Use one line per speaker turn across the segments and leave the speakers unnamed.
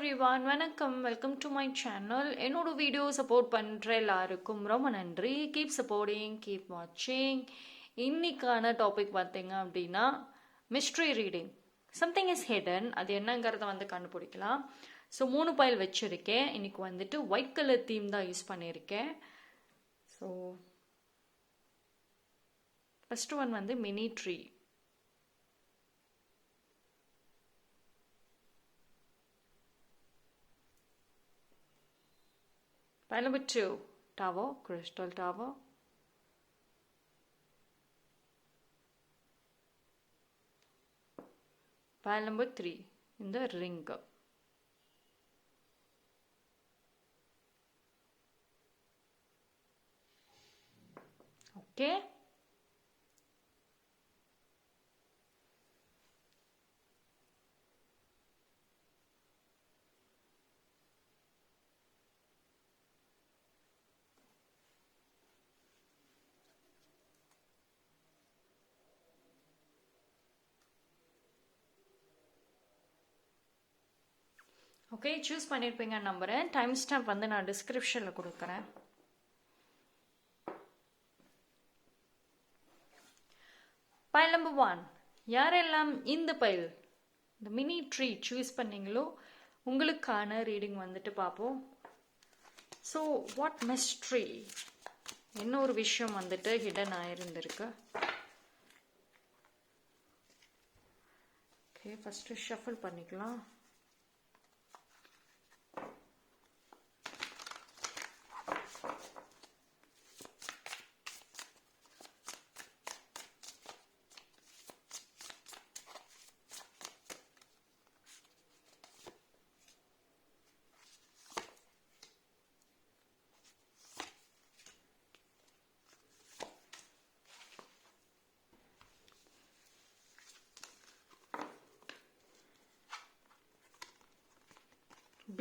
everyone, வணக்கம். Welcome to my channel. என்னோட video support பண்ணுற எல்லாருக்கும் ரொம்ப நன்றி. கீப் சப்போர்ட்டிங், கீப் வாட்சிங். இன்னைக்கான டாபிக் பார்த்தீங்க அப்படின்னா mystery reading. Something is hidden. அது என்னங்கிறத கண்டுபிடிக்கலாம். ஸோ 3 பைல் வச்சுருக்கேன். இன்னைக்கு ஒயிட் கலர் தீம் தான் யூஸ் பண்ணியிருக்கேன். So first one mini tree. Pile number 2, tower, crystal tower. Pile number 3, in the ring. Okay. Okay, choose பண்ணியிருப்பீங்க நம்புகிறேன். டைம் ஸ்டாம்ப் நான் டிஸ்கிரிப்ஷனில் கொடுக்குறேன். பைல் நம்பர் 1, யாரெல்லாம் இந்த பைல் இந்த மினி ட்ரீ சூஸ் பண்ணீங்களோ உங்களுக்கான ரீடிங் பார்ப்போம். ஸோ வாட் மிஸ்ட்ரி, என்ன ஒரு விஷயம் ஹிடன் ஆயிருந்திருக்கு. ஓகே, ஃபஸ்ட்டு ஷஃபிள் பண்ணிக்கலாம்.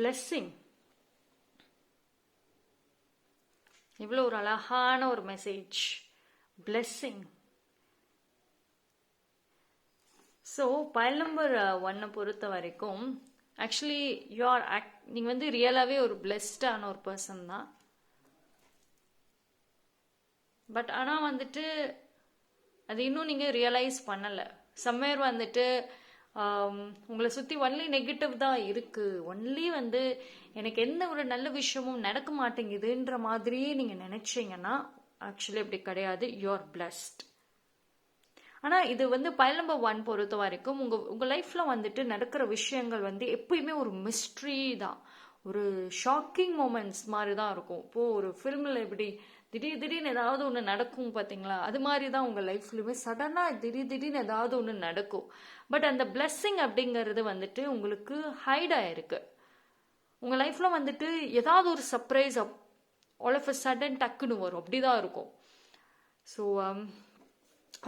பிளெஸ்ஸிங். இவ்வளோ ஒரு அழகான ஒரு message. Blessing. So pile number 1 பொறுத்த வரைக்கும் ஆக்சுவலி நீங்கள் ரியலாகவே ஒரு பிளெஸ்டான ஒரு பர்சன் தான். பட் ஆனால் அது இன்னும் நீங்கள் ரியலைஸ் பண்ணலை. சம்வேர் உங்களை சுற்றி ஒன்லி நெகட்டிவ் தான் இருக்குது. ஒன்லி எனக்கு எந்த ஒரு நல்ல விஷயமும் நடக்க மாட்டேங்குதுன்ற மாதிரியே நீங்கள் நினைச்சீங்கன்னா ஆக்சுவலி அப்படி கிடையாது. You are blessed. ஆனால் இது பைல் நம்பர் 1 பொறுத்த வரைக்கும் உங்கள் லைஃப்பில் நடக்கிற விஷயங்கள் எப்பயுமே ஒரு மிஸ்ட்ரி தான். ஒரு ஷாக்கிங் மூமெண்ட்ஸ் மாதிரி தான் இருக்கும். இப்போது ஒரு ஃபில்மில் எப்படி திடீர்னு ஏதாவது ஒன்று நடக்கும் பார்த்தீங்களா, அது மாதிரி தான் உங்கள் லைஃப்லையுமே சடனாக திடீர்னு ஏதாவது ஒன்று நடக்கும். பட் அந்த பிளெஸ்ஸிங் அப்படிங்கிறது உங்களுக்கு ஹைட் ஆயிருக்கு. உங்கள் லைஃப்பில் ஏதாவது ஒரு surprise all of a sudden டக்குன்னு வரும். அப்படி தான் இருக்கும். ஸோ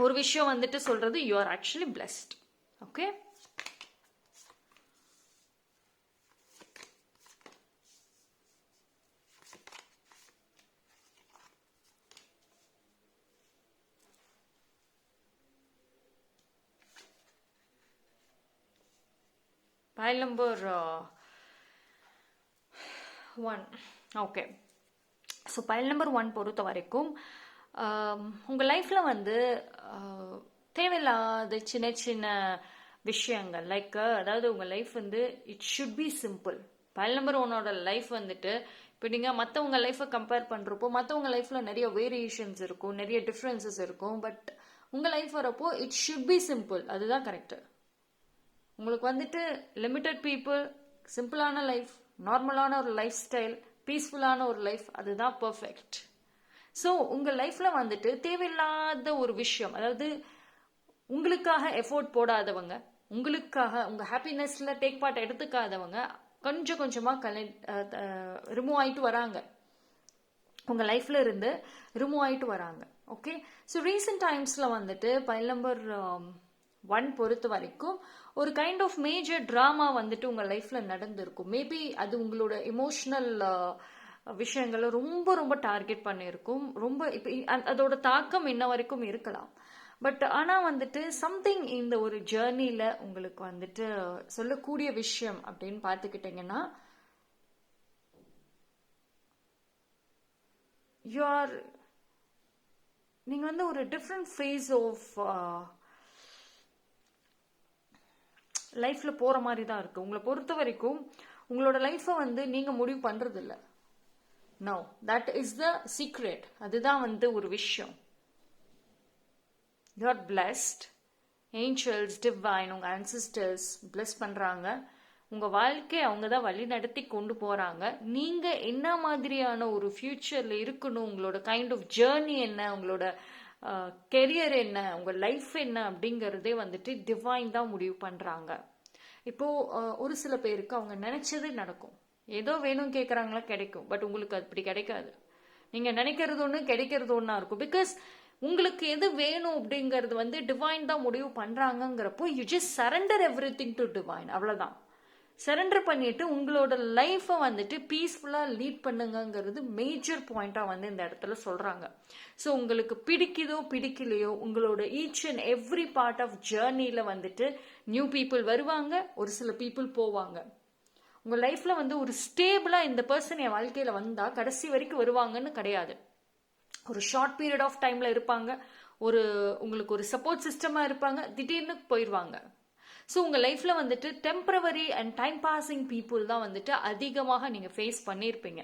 ஒரு விஷயம் சொல்கிறது you are actually blessed. Okay, pile number 1. Okay, so pile number 1 பொறுத்த வரைக்கும் உங்கள் லைஃப்பில் தேவையில்லாத சின்ன விஷயங்கள் அதாவது உங்கள் life it should be simple. pile number 1ஓட லைஃப் இப்போ நீங்கள் மற்றவங்க லைஃப்பை கம்பேர் பண்ணுறப்போ மற்றவங்க லைஃப்பில் நிறைய வேரியேஷன்ஸ் இருக்கும், நிறைய டிஃப்ரென்சஸ் இருக்கும். பட் உங்கள் லைஃப் வரப்போ இட் ஷுட் பி சிம்பிள். அதுதான் கரெக்டு. உங்களுக்கு லிமிட்டட் பீப்புள், சிம்பிளான லைஃப், நார்மலான ஒரு லைஃப் ஸ்டைல், பீஸ்ஃபுல்லான ஒரு லைஃப், அதுதான் பர்ஃபெக்ட். ஸோ உங்கள் லைஃப்பில் தேவையில்லாத ஒரு விஷயம், அதாவது உங்களுக்காக எஃபோர்ட் போடாதவங்க, உங்களுக்காக உங்கள் ஹாப்பினஸில் டேக் பார்ட் எடுத்துக்காதவங்க கொஞ்சம் கொஞ்சமாக ரிமூவ் ஆகிட்டு வராங்க. உங்கள் லைஃப்பில் இருந்து ரிமூவ் ஆகிட்டு வராங்க. ஓகே, ஸோ ரீசெண்ட் டைம்ஸில் பைல் நம்பர் 1 பொறுத்த வரைக்கும் ஒரு கைண்ட் ஆஃப் மேஜர் ட்ராமா உங்கள் லைஃப்பில் நடந்திருக்கும். மேபி அது உங்களோட எமோஷ்னல் விஷயங்களை ரொம்ப ரொம்ப டார்கெட் பண்ணியிருக்கும். ரொம்ப இப்போ அதோட தாக்கம் இன்ன வரைக்கும் இருக்கலாம். பட் ஆனால் வந்துட்டு சம்திங் இந்த ஒரு ஜேர்னியில் உங்களுக்கு வந்துட்டு சொல்லக்கூடிய விஷயம் அப்படின்னு பார்த்துக்கிட்டிங்கன்னா, நீங்கள் வந்து ஒரு டிஃப்ரெண்ட் ஃபேஸ் ஆஃப் லைஃப்பில் போகிற மாதிரி தான் இருக்குது. உங்களை பொறுத்த வரைக்கும் உங்களோட லைஃப்பை வந்து நீங்கள் முடிவு பண்ணுறதில்ல. No, that is the secret. அதுதான் வந்து ஒரு விஷயம். You are blessed. Angels, divine, உங்கள் ancestors பிளஸ் பண்ணுறாங்க. உங்கள் வாழ்க்கையை அவங்க தான் வழி நடத்தி கொண்டு போகிறாங்க. நீங்கள் என்ன மாதிரியான ஒரு ஃப்யூச்சரில் இருக்கணும், உங்களோட கைண்ட் ஆஃப் ஜேர்னி என்ன, உங்களோட கெரியர் என்ன, உங்கள் லைஃப் என்ன அப்படிங்கிறதே வந்துட்டு டிவைன் தான் முடிவு பண்ணுறாங்க. இப்போது ஒரு சில பேருக்கு அவங்க நினச்சது நடக்கும். ஏதோ வேணும் கேட்குறாங்களா, கிடைக்கும். பட் உங்களுக்கு அப்படி கிடைக்காது. நீங்கள் நினைக்கிறது ஒன்று, கிடைக்கிறது ஒன்றா இருக்கும். பிகாஸ் உங்களுக்கு எது வேணும் அப்படிங்கிறது வந்து டிவைன் தான் முடிவு பண்ணுறாங்கங்கிறப்போ you just surrender everything to divine. அவ்வளோதான். சரண்டர் பண்ணிட்டு உங்களோட லைஃப்பை வந்துட்டு பீஸ்ஃபுல்லாக லீட் பண்ணுங்கிறது மேஜர் பாயிண்டாக வந்து இந்த இடத்துல சொல்கிறாங்க. ஸோ உங்களுக்கு பிடிக்குதோ பிடிக்கலையோ உங்களோட each and every part of ஜேர்னியில் வந்துட்டு நியூ பீப்புள் வருவாங்க, ஒரு சில பீப்புள் போவாங்க. உங்கள் லைஃப்பில் வந்து ஒரு ஸ்டேபிளாக இந்த பர்சன் என் வாழ்க்கையில் வந்தால் கடைசி வரைக்கும் வருவாங்கன்னு கிடையாது. ஒரு ஷார்ட் பீரியட் ஆஃப் டைமில் இருப்பாங்க, உங்களுக்கு ஒரு சப்போர்ட் சிஸ்டமாக இருப்பாங்க, திடீர்னு போயிடுவாங்க. ஸோ உங்கள் லைஃப்பில் வந்துட்டு temporary and time passing people தான் வந்துட்டு அதிகமாக நீங்கள் ஃபேஸ் பண்ணியிருப்பீங்க.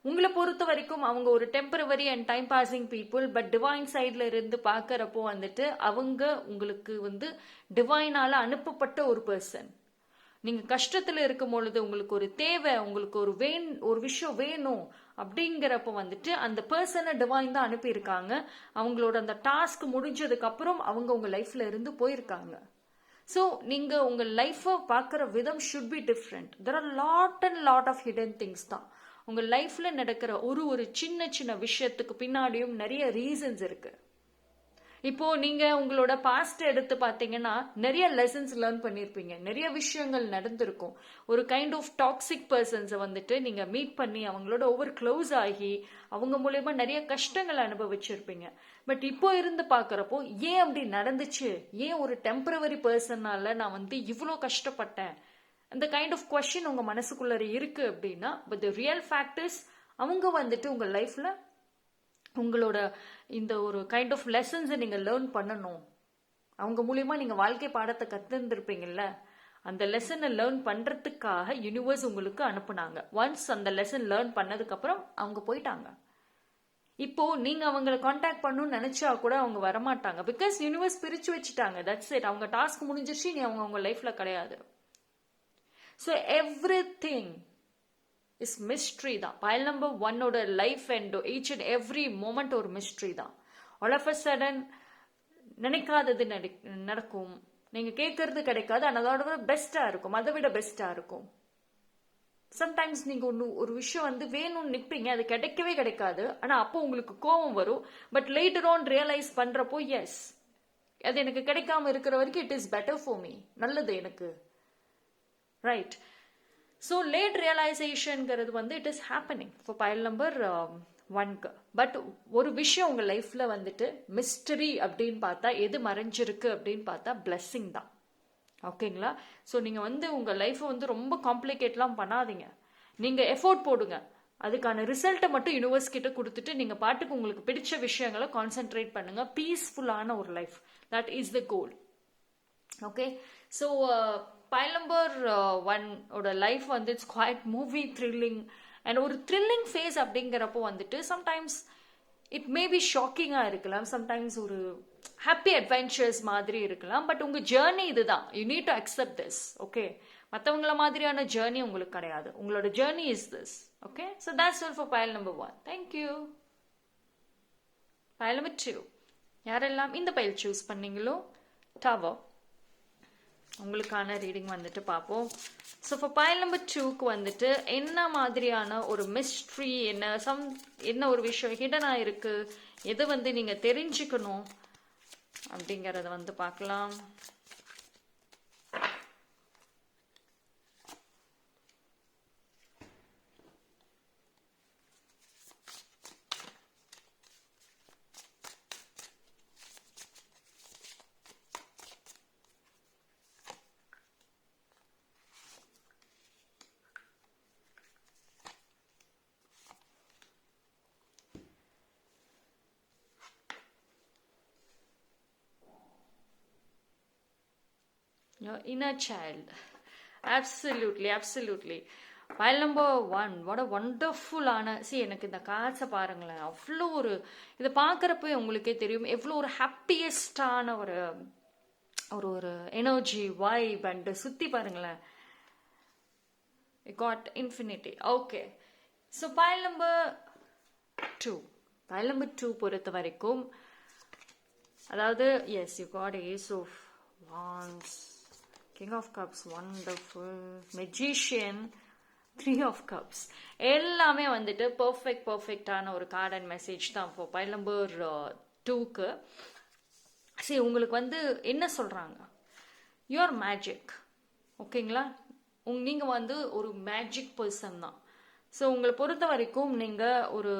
உங்களை பொறுத்த வரைக்கும் அவங்க ஒரு temporary and time passing people. But divine சைடில் இருந்து பார்க்குறப்போ வந்துட்டு அவங்க உங்களுக்கு வந்து டிவைனால் அனுப்பப்பட்ட ஒரு பர்சன். நீங்கள் கஷ்டத்தில் இருக்கும் பொழுது உங்களுக்கு ஒரு தேவை, உங்களுக்கு ஒரு விஷயம் வேணும் அப்படிங்கிறப்ப வந்துட்டு அந்த பர்சனை டிவைன் தான் அனுப்பியிருக்காங்க. அவங்களோட அந்த டாஸ்க் முடிஞ்சதுக்கு அப்புறம் அவங்க உங்கள் லைஃப்ல இருந்து போயிருக்காங்க. ஸோ நீங்கள் உங்கள் லைஃப்பை பார்க்குற விதம் should be different. There are lot and lot of hidden things தான். உங்கள் லைஃப்பில் நடக்கிற ஒரு சின்ன சின்ன விஷயத்துக்கு பின்னாடியும் நிறைய ரீசன்ஸ் இருக்குது. இப்போது நீங்கள் உங்களோட பாஸ்ட் எடுத்து பார்த்தீங்கன்னா நிறைய லெசன்ஸ் லேர்ன் பண்ணியிருப்பீங்க, நிறைய விஷயங்கள் நடந்திருக்கும். ஒரு கைண்ட் ஆஃப் டாக்ஸிக் பர்சன்ஸை வந்துட்டு நீங்கள் மீட் பண்ணி அவங்களோட ஓவர் க்ளோஸ் ஆகி அவங்க மூலயமா நிறைய கஷ்டங்களை அனுபவிச்சிருப்பீங்க. பட் இப்போ இருந்து பார்க்குறப்போ ஏன் அப்படி நடந்துச்சு, ஏன் ஒரு டெம்பரவரி பர்சனால நான் வந்து இவ்வளோ கஷ்டப்பட்டேன், அந்த கைண்ட் ஆஃப் கொஸ்டின் உங்கள் மனசுக்குள்ளே இருக்குது அப்படின்னா, பட் த ரியல் ஃபேக்டர்ஸ் அவங்க வந்துட்டு உங்கள் லைஃப்பில் உங்களோட இந்த ஒரு கைண்ட் ஆஃப் லெசன்ஸை நீங்கள் லேர்ன் பண்ணணும். அவங்க மூலியமாக நீங்கள் வாழ்க்கை பாடத்தை கற்றுருந்துருப்பீங்கல்ல, அந்த லெசனை லேர்ன் பண்ணுறதுக்காக யூனிவர்ஸ் உங்களுக்கு அனுப்புனாங்க. ஒன்ஸ் அந்த லெசன் லேர்ன் பண்ணதுக்கப்புறம் அவங்க போயிட்டாங்க. இப்போது நீங்கள் அவங்களை காண்டாக்ட் பண்ணணும்னு நினச்சா கூட அவங்க வரமாட்டாங்க. பிகாஸ் யூனிவர்ஸ் பிரித்து வச்சுட்டாங்க. That's it. அவங்க டாஸ்க் முடிஞ்சிருச்சு, நீ அவங்க லைஃப்பில் கிடையாது. ஸோ எவ்ரிதிங் இஸ் மிஸ்ட்ரி தான். பைல் நம்பர் 1ஓட life and each and every moment ஒரு மிஸ்ட்ரி தான். ஆல் ஆஃப் அ சடன் நினைக்காதது நடக்கும், நீங்கள் கேட்கறது கிடைக்காது, ஆனால் அதோட பெஸ்ட்டாக இருக்கும், அதை விட பெஸ்ட்டாக இருக்கும். சம்டைம்ஸ் நீங்கள் ஒரு விஷயம் வந்து வேணும்னு நிற்பீங்க, அது கிடைக்கவே கிடைக்காது, ஆனால் அப்போ உங்களுக்கு கோபம் வரும். பட் லேட்டர் ஆன் ரியலைஸ் பண்ணுறப்போ எஸ், அது எனக்கு கிடைக்காம இருக்கிற வரைக்கும் it is better for me, நல்லது எனக்கு, ரைட். ஸோ லேட் ரியலைசேஷனுங்கிறது வந்து it is happening for pile number 1க்கு. பட் ஒரு விஷயம் உங்கள் லைஃப்பில் வந்துட்டு மிஸ்டரி அப்படின்னு பார்த்தா எது மறைஞ்சிருக்கு அப்படின்னு பார்த்தா பிளெஸ்ஸிங் தான். ஓகேங்களா? ஸோ நீங்கள் வந்து உங்கள் லைஃப்பை வந்து ரொம்ப காம்ப்ளிகேட்லாம் பண்ணாதீங்க. நீங்கள் எஃபோர்ட் போடுங்க, அதுக்கான ரிசல்ட்டை மட்டும் யூனிவர்ஸ் கிட்ட கொடுத்துட்டு நீங்கள் பாட்டுக்கு உங்களுக்கு பிடிச்ச விஷயங்களை கான்சென்ட்ரேட் பண்ணுங்கள். பீஸ்ஃபுல்லான ஒரு life, that is the goal. Okay, so pile number 1ஓட லைஃப் வந்து it's quite movie thrilling and ஒரு த்ரில்லிங் ஃபேஸ் அப்படிங்கிறப்போ வந்துட்டு சம்டைம்ஸ் இட் மே பி ஷாக்கிங்காக இருக்கலாம், சம்டைம்ஸ் ஒரு ஹாப்பி அட்வென்ச்சர்ஸ் மாதிரி இருக்கலாம். பட் உங்கள் ஜேர்னி இதுதான். You need to accept this. Okay, மற்றவங்கள மாதிரியான ஜேர்னி உங்களுக்கு கிடையாது, உங்களோட journey is this. Okay, so that's all for pile number 1. Thank you. Pile number 2 யாரெல்லாம் இந்த பைல் சூஸ் பண்ணீங்களோ, டவர், உங்களுக்கான ரீடிங் வந்துட்டு பார்ப்போம். ஸோ ஃபார் பைல் நம்பர் 2க்கு வந்துட்டு என்ன மாதிரியான ஒரு மிஸ்ட்ரி, என்ன ஒரு விஷயம் ஹிடனாக இருக்குது, எது வந்து நீங்கள் தெரிஞ்சுக்கணும் அப்படிங்கிறத வந்து பார்க்கலாம். your inner child. Absolutely, absolutely. File number 1, what a wonderful ஆன எனக்கு இந்த கார்ட்ஸை பாருங்களேன், அவ்வளோ ஒரு இதை பார்க்குறப்ப உங்களுக்கே தெரியும் எவ்வளோ ஒரு ஹாப்பியஸ்டான ஒரு ஒரு ஒரு எனர்ஜி வைப் அண்ட் சுற்றி பாருங்களேன். God infinity. Okay, so pile number 2 பொறுத்த வரைக்கும் அதாவது as you got ace of wands, king of cups, wonderful, magician, 3 of cups, எல்லாமே வந்துட்டு பர்ஃபெக்டான ஒரு கார்ட் அண்ட் மெசேஜ் தான் இப்போ பைல் நம்பர் 2க்கு. சரி, உங்களுக்கு வந்து என்ன சொல்கிறாங்க, யுவர் மேஜிக். ஓகேங்களா, நீங்கள் வந்து ஒரு மேஜிக் பர்சன் தான். ஸோ உங்களை பொறுத்த வரைக்கும் நீங்கள் ஒரு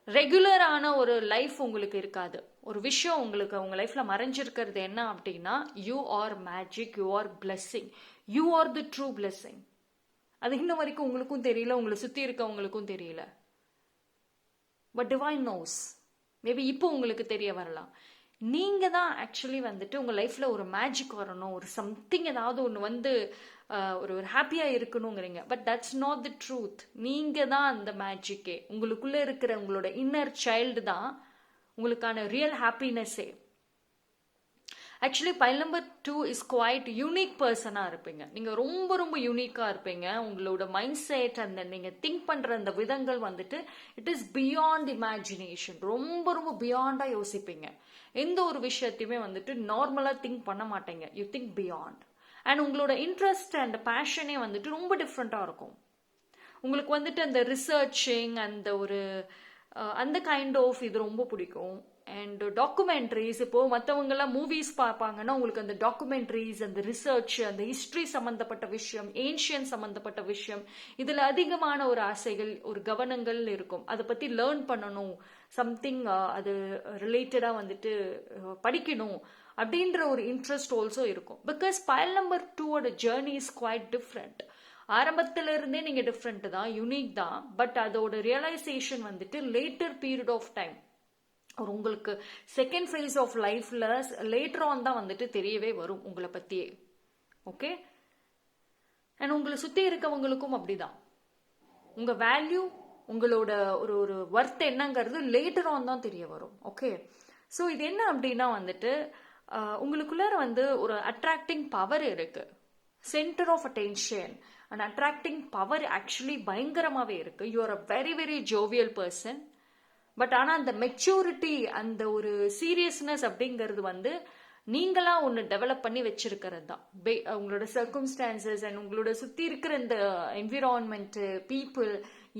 ரெகுலரான ஒரு லைஃப் உங்களுக்கு இருக்காது. ஒரு விஷயம் உங்களுக்கு உங்கள் லைஃப்பில் மறைஞ்சிருக்கிறது என்ன அப்படின்னா, you are magic, you are blessing, you are the true blessing. அது இன்ன வரைக்கும் உங்களுக்கும் தெரியல, உங்களை சுற்றி இருக்கவங்களுக்கும் தெரியல. பட் டிவைன் நோஸ், மேபி இப்போ உங்களுக்கு தெரிய வரலாம். நீங்கள் தான் ஆக்சுவலி வந்துட்டு உங்கள் லைஃப்பில் ஒரு மேஜிக் வரணும், ஒரு சம்திங் ஏதாவது ஒன்று வந்து ஒரு ஹாப்பியாக இருக்கணுங்கிறீங்க. But that's not the truth. நீங்கள் தான் அந்த மேஜிக்கே. உங்களுக்குள்ளே இருக்கிற உங்களோட இன்னர் சைல்டு தான் உங்களுக்கான ரியல் ஹாப்பினஸ்ஸே. Actually pile number 2 is quite unique பர்சனாக இருப்பீங்க. நீங்கள் ரொம்ப யூனிக்காக இருப்பீங்க. உங்களோட மைண்ட் செட், அந்த நீங்கள் திங்க் பண்ணுற அந்த விதங்கள் வந்துட்டு இட் இஸ் பியாண்ட் இமேஜினேஷன். ரொம்ப பியாண்டாக யோசிப்பீங்க. எந்த ஒரு விஷயத்தையுமே வந்துட்டு நார்மலாக திங்க் பண்ண மாட்டீங்க. You think beyond. அண்ட் உங்களோட இன்ட்ரெஸ்ட் அண்ட் பேஷனே வந்துட்டு ரொம்ப டிஃப்ரெண்ட்டாக இருக்கும். உங்களுக்கு வந்துட்டு அந்த ரிசர்ச்சிங் அந்த ஒரு அந்த கைண்ட் ஆஃப் இது ரொம்ப பிடிக்கும். அண்ட் டாக்குமெண்ட்ரிஸ், இப்போது மற்றவங்கெல்லாம் மூவிஸ் பார்ப்பாங்கன்னா உங்களுக்கு அந்த டாக்குமெண்ட்ரிஸ், அந்த ரிசர்ச், அந்த ஹிஸ்ட்ரி சம்மந்தப்பட்ட விஷயம், ஏன்ஷியன் சம்மந்தப்பட்ட விஷயம், இதில் அதிகமான ஒரு ஆசைகள், ஒரு கவனங்கள் இருக்கும். அதை பற்றி லேர்ன் பண்ணணும், சம்திங் அது ரிலேட்டடாக வந்துட்டு படிக்கணும் அப்படின்ற ஒரு இன்ட்ரெஸ்ட் ஆல்சோ இருக்கும். பிகாஸ் பைல் நம்பர் 2ஓட ஜேர்னி இஸ் குவைட் டிஃப்ரெண்ட். ஆரம்பத்திலிருந்தே நீங்கள் டிஃப்ரெண்ட் தான், யூனிக் தான். பட் அதோட ரியலைசேஷன் வந்துட்டு லேட்டர் பீரியட் ஆஃப் டைம், ஒரு உங்களுக்கு செகண்ட் ஃபேஸ் ஆஃப் லைஃப்ல லேட்டர் ஆன் தான் வந்துட்டு தெரியவே வரும் உங்களை பற்றியே. ஓகே, அண்ட் உங்களை சுற்றி இருக்கவங்களுக்கும் அப்படிதான். உங்கள் வேல்யூ, உங்களோட ஒரு ஒரு ஒர்த் என்னங்கிறது லேட்டர் ஆன் தான் தெரிய வரும். ஓகே, ஸோ இது என்ன அப்படின்னா வந்துட்டு உங்களுக்குள்ளார வந்து ஒரு அட்ராக்டிங் பவர் இருக்கு. Centre of attention and attracting power actually பயங்கரமாகவே இருக்கு. You are a very jovial person. But ஆனால் அந்த மெச்சூரிட்டி, அந்த ஒரு சீரியஸ்னஸ் அப்படிங்கிறது வந்து நீங்களா ஒன்று டெவலப் பண்ணி வச்சிருக்கிறது தான். உங்களோட சர்க்கம்ஸ்டான்சஸ் அண்ட் உங்களோட சுற்றி இருக்கிற இந்த என்விரான்மெண்ட்டு, பீப்புள்,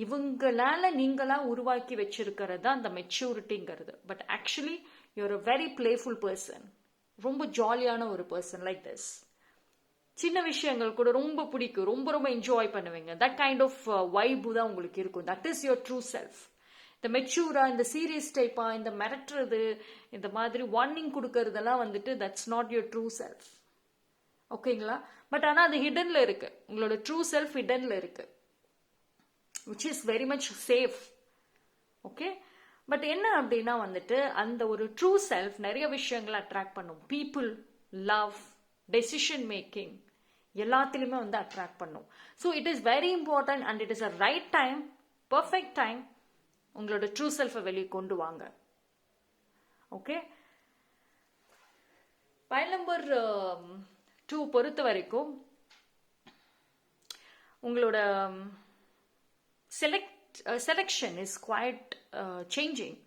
இவங்களால நீங்களா உருவாக்கி வச்சிருக்கிறது தான் அந்த மெச்சூரிட்டிங்கிறது. But actually you are a very playful person. ரொம்ப ஜாலியான ஒரு பர்சன் லைக் திஸ். சின்ன விஷயங்கள் கூட ரொம்ப பிடிக்கும், ரொம்ப என்ஜாய் பண்ணுவீங்க. தட் கைண்ட் ஆஃப் வைபு தான் உங்களுக்கு இருக்கும். That is your true self. இந்த மெச்சூரா, இந்த சீரியஸ் டைப்பா, இந்த மிரட்டுறது, இந்த மாதிரி வார்னிங் கொடுக்கறதெல்லாம் வந்துட்டு that's not your true self. ஓகேங்களா? பட் ஆனால் அது ஹிடன்ல இருக்கு. உங்களோட ட்ரூ செல்ஃப் ஹிடன்ல இருக்கு, which is very much safe. Okay, but என்ன அப்படின்னா வந்துட்டு அந்த ஒரு ட்ரூ செல்ஃப் நிறைய விஷயங்களை அட்ராக்ட் பண்ணும். பீப்புள், லவ், டெசிஷன் மேக்கிங் எல்லாத்திலுமே வந்து அட்ராக்ட் பண்ணும். So it is very important and it is a right time, perfect time உங்களோட ட்ரூ செல்ஃபை வெளியே கொண்டு வாங்க. ஓகே, பைல் நம்பர் 2 பொறுத்த வரைக்கும் உங்களோட selection is quite changing.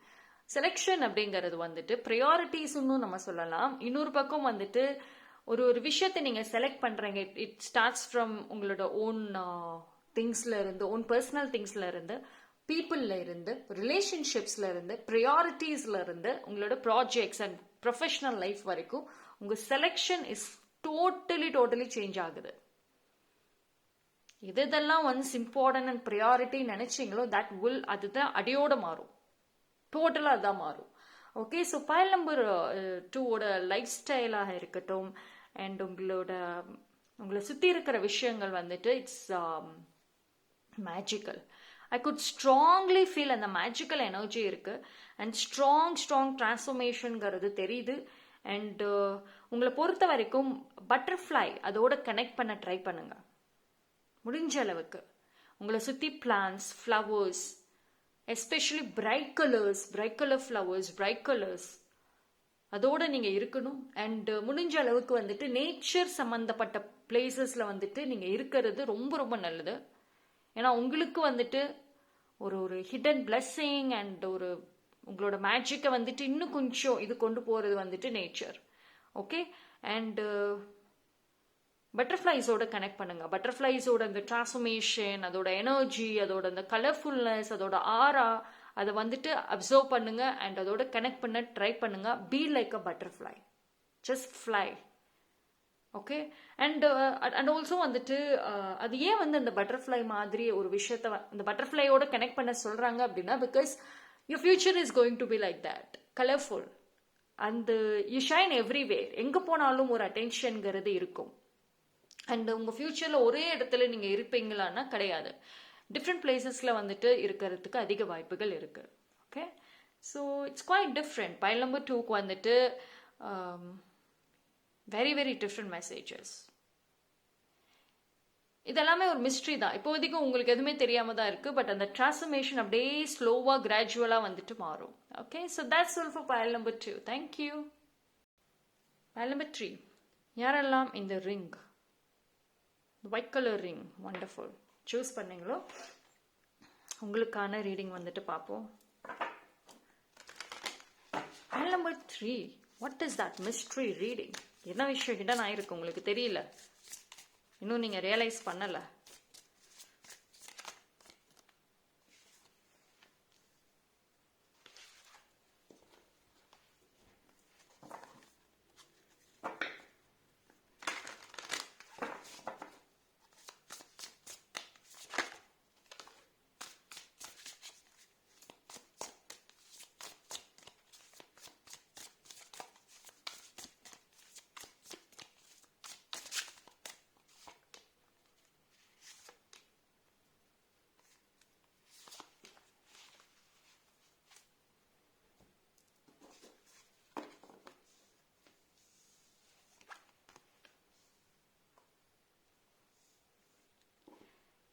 Selection அப்படிங்கிறது வந்துட்டு ப்ரையாரிட்டிஸ்ன்னு நம்ம சொல்லலாம். இன்னொரு பக்கம் வந்துட்டு ஒரு விஷயத்தை நீங்கள் செலக்ட் பண்ணுறீங்க. இட் ஸ்டார்ட்ஸ் ஃப்ரம் உங்களோட ஓன் திங்ஸ்ல இருந்து, ஓன் பர்சனல் திங்ஸ்ல இருந்து, பீப்புளில் இருந்து, ரிலேஷன்ஷிப்ஸ்ல இருந்து, ப்ரையாரிட்டிஸ்ல இருந்து, உங்களோட ப்ராஜெக்ட்ஸ் அண்ட் ப்ரொஃபஷனல் லைஃப் வரைக்கும் உங்கள் செலெக்ஷன் இஸ் டோட்டலி சேஞ்ச் ஆகுது. இதெல்லாம் ஒன்ஸ் இம்பார்ட்டன்ட் அண்ட் ப்ரையாரிட்டி நினைச்சீங்களோ தட் வில், அதுதான் அடியோட மாறும், டோட்டலாக அதுதான் மாறும். ஓகே, ஸோ பைல் நம்பர் 2ஓட லைஃப் ஸ்டைலாக இருக்கட்டும் அண்ட் உங்களை சுற்றி இருக்கிற விஷயங்கள் வந்துட்டு it's magical. I could strongly feel அந்த மேஜிக்கல் எனர்ஜி இருக்கு அண்ட் ஸ்ட்ராங் டிரான்ஸ்ஃபர்மேஷனுங்கிறது தெரியுது. அண்ட் உங்களை பொறுத்த வரைக்கும் பட்டர்ஃப்ளை அதோட கனெக்ட் பண்ண ட்ரை பண்ணுங்க முடிஞ்ச அளவுக்கு. உங்களை சுற்றி plants, flowers, especially bright colour flowers, bright colours அதோட நீங்கள் இருக்கணும். அண்ட் முடிஞ்ச அளவுக்கு வந்துட்டு நேச்சர் சம்மந்தப்பட்ட பிளேசஸில் வந்துட்டு நீங்கள் இருக்கிறது ரொம்ப ரொம்ப நல்லது. ஏன்னா உங்களுக்கு வந்துட்டு ஒரு ஹிடன் பிளெஸ்ஸிங் அண்ட் உங்களோட மேஜிக்கை வந்துட்டு இன்னும் கொஞ்சம் இது கொண்டு போகிறது வந்துட்டு நேச்சர். ஓகே. அண்டு பட்டர்ஃப்ளைஸோட கனெக்ட் பண்ணுங்க. பட்டர்ஃப்ளைஸோட அந்த டிரான்ஸ்ஃபர்மேஷன், அதோட எனர்ஜி, அதோட அந்த கலர்ஃபுல்னஸ், அதோட ஆரா, அதை வந்துட்டு அப்சர்வ் பண்ணுங்க அண்ட் அதோட கனெக்ட் பண்ண ட்ரை பண்ணுங்க. Be like a butterfly, just fly. Okay. And also வந்துட்டு அது ஏன் வந்து அந்த பட்டர்ஃப்ளை மாதிரி ஒரு விஷயத்த அந்த பட்டர்ஃப்ளையோட கனெக்ட் பண்ண சொல்றாங்க அப்படின்னா, because your future is going to be like that, colourful. And you shine everywhere. எங்கே போனாலும் ஒரு அட்டென்ஷனுங்கிறது இருக்கும். அண்ட் உங்கள் ஃபியூச்சரில் ஒரே இடத்துல நீங்கள் இருப்பீங்களான்னா கிடையாது. டிஃப்ரெண்ட் பிளேசஸில் வந்துட்டு இருக்கிறதுக்கு அதிக வாய்ப்புகள் இருக்குது. Okay. So it's quite different. Pile number 2க்கு வந்துட்டு வெரி வெரி டிஃப்ரெண்ட் மெசேஜஸ். இதெல்லாமே ஒரு மிஸ்ட்ரி தான். இப்போதைக்கு உங்களுக்கு எதுவுமே தெரியாம தான் இருக்கு. பட் அந்த டிரான்ஸ்ஃபர்மேஷன் அப்படியே ஸ்லோவா கிராஜுவலா வந்துட்டு மாறும். Okay. So that's all for pile number 2. Thank you. Pile number 3. யாரெல்லாம் இந்த ring, white colour ring, wonderful choose பண்ணீங்களோ உங்களுக்கான ரீடிங் வந்துட்டு பார்ப்போம். Pile number 3. What is that mystery reading? என்ன விஷயம் ஹிடன் ஆயிருக்கு உங்களுக்கு தெரியல, இன்னும் நீங்க ரியலைஸ் பண்ணல.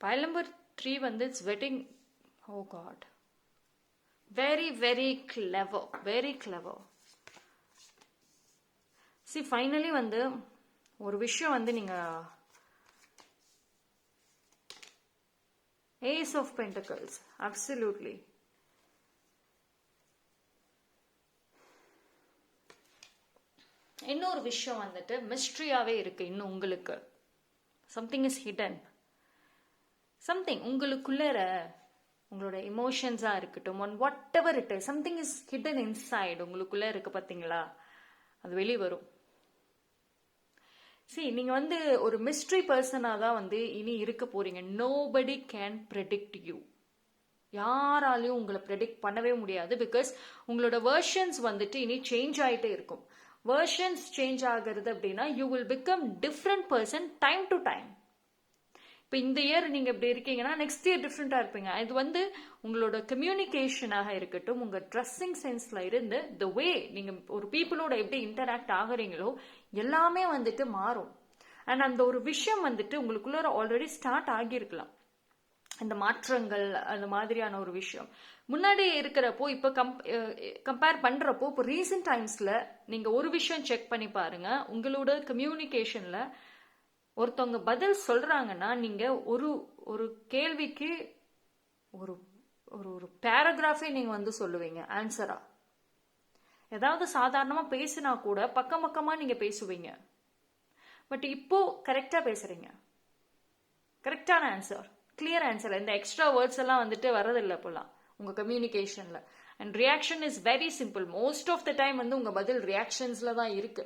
Pile number 3 வந்து it's wedding. Oh God. Very very clever. Very clever. See, finally வந்து ஒரு விஷயம் வந்து நீங்க Ace of Pentacles. Absolutely. இன்னொரு விஷயம் வந்துட்டு மிஸ்ட்ரியாவே இருக்கு இன்னும் உங்களுக்கு. Something is hidden. சம்திங் உங்களுக்குள்ளே உங்களோட இமோஷன்ஸாக இருக்கட்டும், one what ever it is, something is hidden inside உங்களுக்குள்ளே இருக்கு பார்த்தீங்களா, அது வெளியே வரும். சரி, நீங்கள் வந்து ஒரு மிஸ்ட்ரி பர்சனாக தான் வந்து இனி இருக்க போறீங்க. Nobody can predict you. யாராலையும் உங்களை ப்ரெடிக்ட் பண்ணவே முடியாது. பிகாஸ் உங்களோட வேர்ஷன்ஸ் வந்துட்டு இனி சேஞ்ச் ஆகிட்டே இருக்கும். வேர்ஷன்ஸ் சேஞ்ச் ஆகிறது அப்படின்னா you will become different person time to time. இப்போ இந்த இயர் நீங்கள் இப்படி இருக்கீங்கன்னா நெக்ஸ்ட் இயர் டிஃப்ரெண்ட்டாக இருப்பீங்க. இது வந்து உங்களோட கம்யூனிகேஷனாக இருக்கட்டும், உங்கள் ட்ரெஸ்ஸிங் சென்ஸில் இருந்து த வே நீங்கள் ஒரு பீப்புளோட எப்படி இன்டராக்ட் ஆகுறீங்களோ எல்லாமே வந்துட்டு மாறும். அண்ட் அந்த ஒரு விஷயம் வந்துட்டு உங்களுக்குள்ள ஆல்ரெடி ஸ்டார்ட் ஆகியிருக்கலாம். அந்த மாற்றங்கள் அந்த மாதிரியான ஒரு விஷயம் முன்னாடி இருக்கிறப்போ இப்போ கம்பேர் பண்ணுறப்போ இப்போ ரீசெண்ட் டைம்ஸில் நீங்கள் ஒரு விஷயம் செக் பண்ணி பாருங்க. உங்களோட கம்யூனிகேஷனில் ஒருத்தவங்க பதில் சொல்றாங்கன்னா நீங்க ஒரு ஒரு கேள்விக்கு ஒரு ஒரு பேராகிராஃபே நீங்க வந்து சொல்லுவீங்க ஆன்சரா. ஏதாவது சாதாரணமா பேசினா கூட பக்கம் பக்கமா நீங்க பேசுவீங்க. பட் இப்போ கரெக்டா பேசுறீங்க, கரெக்டான ஆன்சர், கிளியர் ஆன்சர். இந்த எக்ஸ்ட்ரா வேர்ட்ஸ் எல்லாம் வந்துட்டு வரதில்லை இப்போலாம் உங்க கம்யூனிகேஷன்ல. And reaction is very simple. Most of the time வந்து உங்க பதில் ரியாக்ஷன்ஸ்ல தான் இருக்கு.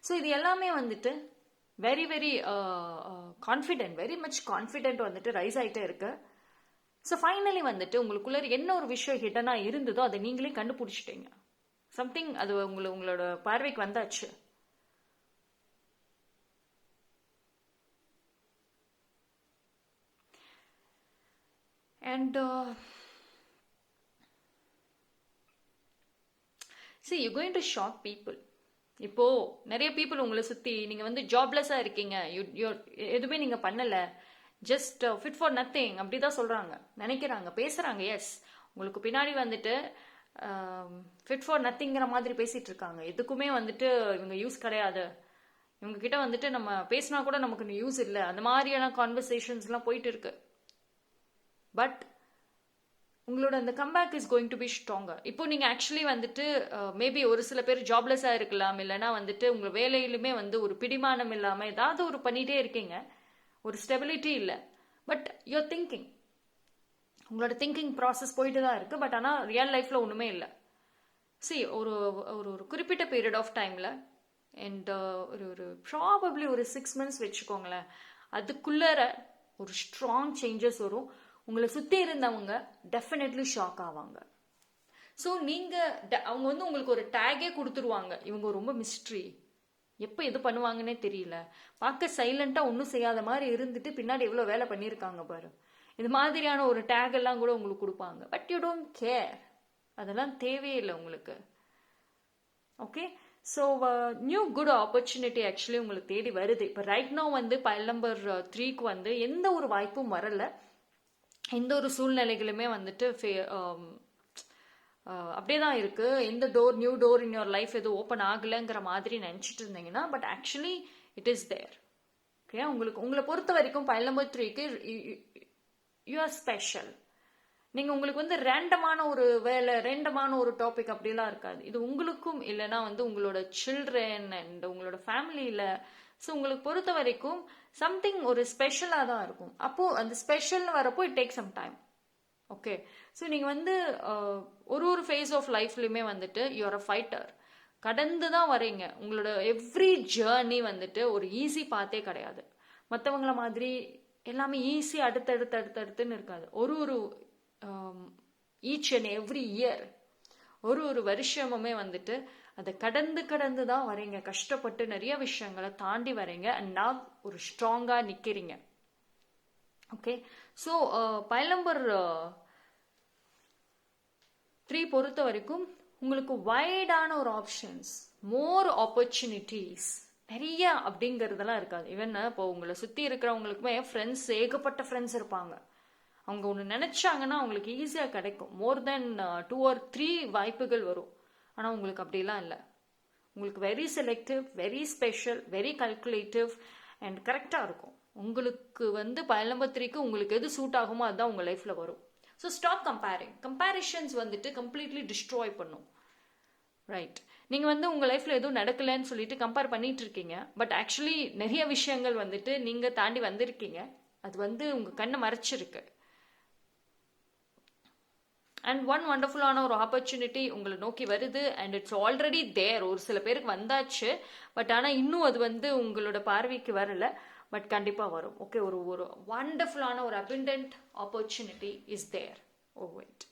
ஸோ இது எல்லாமே வந்துட்டு very very confident, very much confident வந்துட்டு ரைஸ் ஆகிட்டே இருக்கு. ஸோ ஃபைனலி வந்துட்டு உங்களுக்குள்ள என்ன ஒரு விஷயம் ஹிடனாக இருந்ததோ அதை நீங்களே கண்டுபிடிச்சிட்டீங்க. சம்திங் அது உங்களோட பார்வைக்கு வந்தாச்சு. And see you're going to shock people. இப்போ நிறைய பீப்புள் உங்களை சுற்றி நீங்கள் வந்து ஜாப்லெஸ்ஸாக இருக்கீங்க, எதுவுமே நீங்கள் பண்ணலை, ஜஸ்ட் ஃபிட் ஃபார் நத்திங் அப்படி தான் சொல்கிறாங்க, நினைக்கிறாங்க, பேசுகிறாங்க. எஸ், உங்களுக்கு பின்னாடி வந்துட்டு ஃபிட் ஃபார் நத்திங்கிற மாதிரி பேசிகிட்டு இருக்காங்க. எதுக்குமே வந்துட்டு இவங்க யூஸ் கிடையாது, இவங்க கிட்ட வந்துட்டு நம்ம பேசினா கூட நமக்கு யூஸ் இல்லை, அந்த மாதிரியான கான்வர்சேஷன்ஸ்லாம் போயிட்டு இருக்கு. பட் உங்களோட அந்த comeback is going to be stronger. இப்போ நீங்கள் ஆக்சுவலி வந்துட்டு மேபி ஒரு சில பேர் ஜாப்லெஸ்ஸாக இருக்கலாம், இல்லைனா வந்துட்டு உங்கள் வேலையிலுமே வந்து ஒரு பிடிமானம் இல்லாமல் ஏதாவது ஒரு பண்ணிகிட்டே இருக்கீங்க, ஒரு ஸ்டெபிலிட்டி இல்லை. பட் யூஆர் திங்கிங், உங்களோட திங்கிங் ப்ராசஸ் போயிட்டு தான் இருக்குது. பட் ஆனால் ரியல் லைஃப்பில் ஒன்றுமே இல்லை. சி ஒரு ஒரு ஒரு குறிப்பிட்ட பீரியட் ஆஃப் டைமில் அண்ட் ஒரு ப்ராபப்ளி ஒரு 6 months வச்சுக்கோங்களேன், அதுக்குள்ளே ஒரு ஸ்ட்ராங் சேஞ்சஸ் வரும். உங்களை சுற்றி இருந்தவங்க டெஃபினெட்லி ஷாக் ஆவாங்க. ஸோ நீங்கள் அவங்க வந்து உங்களுக்கு ஒரு டேகே கொடுத்துருவாங்க, இவங்க ரொம்ப மிஸ்ட்ரி, எப்போ எது பண்ணுவாங்கன்னே தெரியல, பார்க்க சைலண்ட்டாக ஒன்றும் செய்யாத மாதிரி இருந்துட்டு பின்னாடி எவ்வளோ வேலை பண்ணியிருக்காங்க பாரு, இது மாதிரியான ஒரு டேக் எல்லாம் கூட உங்களுக்கு கொடுப்பாங்க. பட் யூ டோன்ட் கேர், அதெல்லாம் தேவையே இல்லை உங்களுக்கு. Okay, so new good opportunity actually உங்களுக்கு தேடி வருது. இப்போ ரைட் நோ வந்து பைல் நம்பர் 3க்கு வந்து எந்த ஒரு வாய்ப்பும் வரலை, எந்த ஒரு சூழ்நிலைகளுமே வந்துட்டு அப்படியே தான் இருக்கு. எந்த new door in your life எதுவும் ஓப்பன் ஆகலைங்கிற மாதிரி நினச்சிட்டு இருந்தீங்கன்னா, but actually it is there. Okay, உங்களை பொறுத்த வரைக்கும் பைல் நம்பர் 3க்கு யூ ஆர் ஸ்பெஷல். நீங்கள் உங்களுக்கு வந்து ரேண்டமான ஒரு வேலை, ரேண்டமான ஒரு டாபிக் அப்படிலாம் இருக்காது. இது உங்களுக்கும் இல்லைன்னா வந்து உங்களோட சில்ட்ரன் அண்ட் உங்களோட ஃபேமிலியில். ஸோ உங்களுக்கு பொறுத்த வரைக்கும் சம்திங் ஒரு ஸ்பெஷலாக தான் இருக்கும். அப்போது அந்த ஸ்பெஷல்னு வரப்போ it take some time. Okay, so நீங்கள் வந்து ஒரு ஃபேஸ் ஆஃப் லைஃப்லையுமே வந்துட்டு யூஆர் அ ஃபைட்டர், கடந்து தான் வரீங்க. உங்களோட எவ்ரி ஜேர்னி வந்துட்டு ஒரு ஈஸி பாத்தே கிடையாது. மற்றவங்கள மாதிரி எல்லாமே ஈஸி அடுத்தடுத்துன்னு இருக்காது. ஒரு ஈச் அண்ட் எவ்ரி இயர், ஒரு வருஷமுமே வந்துட்டு அதை கடந்து தான் வரீங்க, கஷ்டப்பட்டு நிறைய விஷயங்களை தாண்டி வரீங்க. அண்ட் நான் ஒரு ஸ்ட்ராங்காக நிற்கிறீங்க. ஓகே, ஸோ பைல் நம்பர் 3 பொறுத்த வரைக்கும் உங்களுக்கு வைடான ஒரு ஆப்ஷன்ஸ், மோர் ஆப்பர்ச்சுனிட்டிஸ் நிறைய அப்படிங்கிறதெல்லாம் இருக்காது. ஈவன் இப்போ உங்களை சுற்றி இருக்கிறவங்களுக்குமே ஃப்ரெண்ட்ஸ், ஏகப்பட்ட ஃப்ரெண்ட்ஸ் இருப்பாங்க. அவங்க ஒன்று நினச்சாங்கன்னா அவங்களுக்கு ஈஸியாக கிடைக்கும். மோர் தென் 2 or 3 வாய்ப்புகள் வரும். ஆனால் உங்களுக்கு அப்படிலாம் இல்லை. உங்களுக்கு very selective, very special, very calculative and கரெக்டாக இருக்கும். உங்களுக்கு வந்து பைல் நம்பர் 3க்கு உங்களுக்கு எது சூட் ஆகுமோ அதுதான் உங்கள் லைஃப்பில் வரும். So stop comparing. கம்பேரிஷன்ஸ் வந்துட்டு கம்ப்ளீட்லி டிஸ்ட்ராய் பண்ணும். ரைட், நீங்கள் வந்து உங்கள் லைஃப்பில் எதுவும் நடக்கலைன்னு சொல்லிட்டு கம்பேர் பண்ணிட்டு இருக்கீங்க. பட் ஆக்சுவலி நிறைய விஷயங்கள் வந்துட்டு நீங்கள் தாண்டி வந்திருக்கீங்க. அது வந்து உங்கள் கண்ணை மறைச்சிருக்கு. அண்ட் ஒன் வண்டர்ஃபுல்லான ஒரு ஆப்பர்ச்சுனிட்டி உங்களை நோக்கி வருது. And it's already there. ஒரு சில பேருக்கு வந்தாச்சு, பட் ஆனால் இன்னும் அது வந்து உங்களோட பார்வைக்கு வரல. பட் கண்டிப்பாக வரும். ஓகே, ஒரு வண்டர்ஃபுல்லான ஒரு abundant opportunity is there. Oh wait,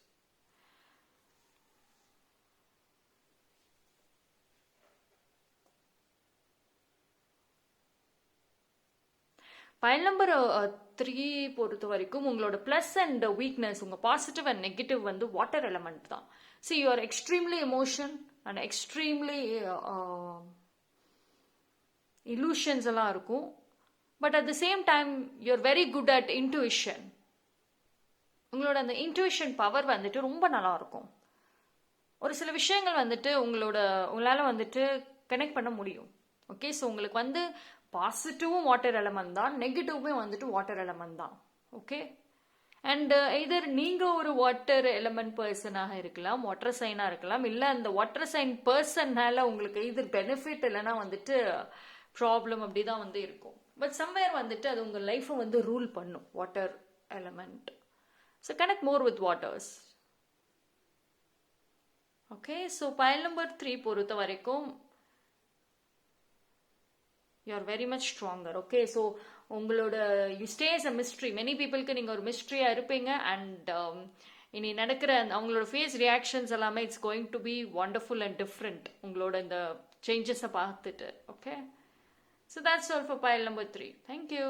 pile number 3 பொறுத்த வரைக்கும் உங்களோட ப்ளஸ் அண்ட் வீக்னஸ், உங்கள் பாசிட்டிவ் அண்ட் நெகட்டிவ் வந்து வாட்டர் எலமெண்ட் தான். See you are extremely emotion and extremely illusions எல்லாம் இருக்கும். But at the same time you are very good at intuition. உங்களோட அந்த இன்ட்யூஷன் பவர் வந்துட்டு ரொம்ப நல்லா இருக்கும். ஒரு சில விஷயங்கள் வந்துட்டு உங்களால் வந்துட்டு கனெக்ட் பண்ண முடியும். ஓகே, ஸோ உங்களுக்கு வந்து பாசிட்டிவும் வாட்டர் எலமெண்ட் தான், நெகட்டிவுமே வந்துட்டு வாட்டர் எலமெண்ட் தான். ஓகே, அண்ட் இதர் நீங்கள் ஒரு வாட்டர் எலமெண்ட் பர்சனாக இருக்கலாம், வாட்டர் சைனாக இருக்கலாம், இல்லை அந்த வாட்டர் சைன் பர்சன்னால உங்களுக்கு இதர் பெனிஃபிட் இல்லைன்னா வந்துட்டு ப்ராப்ளம் அப்படி தான் வந்து இருக்கும். பட் சம்வேர் வந்துட்டு அது உங்கள் லைஃப்பை வந்து ரூல் பண்ணும் water element. So connect more with waters. Okay, so pile number 3 பொறுத்த வரைக்கும் you are very much stronger. Okay, so உங்களோட you stay as a mystery. many peopleக்கு நீங்கள் ஒரு மிஸ்ட்ரியாக இருப்பீங்க. அண்ட் இனி நடக்கிற அவங்களோட ஃபேஸ் ரியாக்ஷன்ஸ் எல்லாமே it's going to be wonderful and different உங்களோட இந்த சேஞ்சஸை பார்த்துட்டு. Okay, so that's all for pile number 3. Thank you.